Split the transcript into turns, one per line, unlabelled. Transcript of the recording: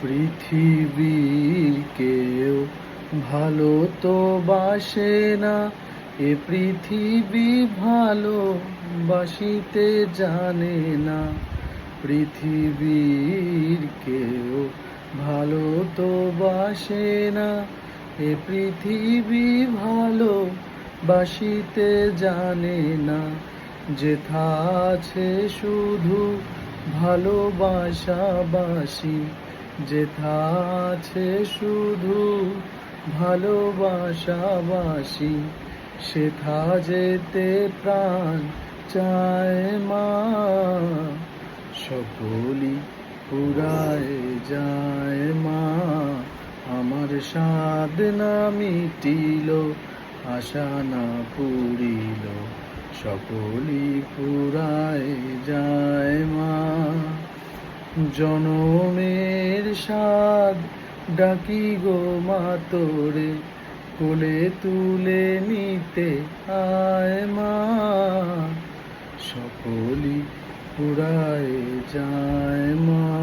পৃথিবীর কেউ ভালো তো বাসে না, এ পৃথিবী ভালো বাসিতে জানে না। পৃথিবীর কেউ ভালো তো বাসে না, এ পৃথিবী ভালো বাসিতে জানে না। যেথা আছে শুধু ভালোবাসাবাসি, যেথা আছে শুধু ভালোবাসাবাসি, সেথা যেতে প্রাণ চায় মা। সকলই ফুরায় যায় মা, আমার সাধ না মিটিল, আশা না পুরিল, সকলই ফুরায় যায় মা। জনমের সাধ ডাকি গো মা তোরে, কোলে তুলে নিতে আয় মা। সকলই ফুরায় যায় মা।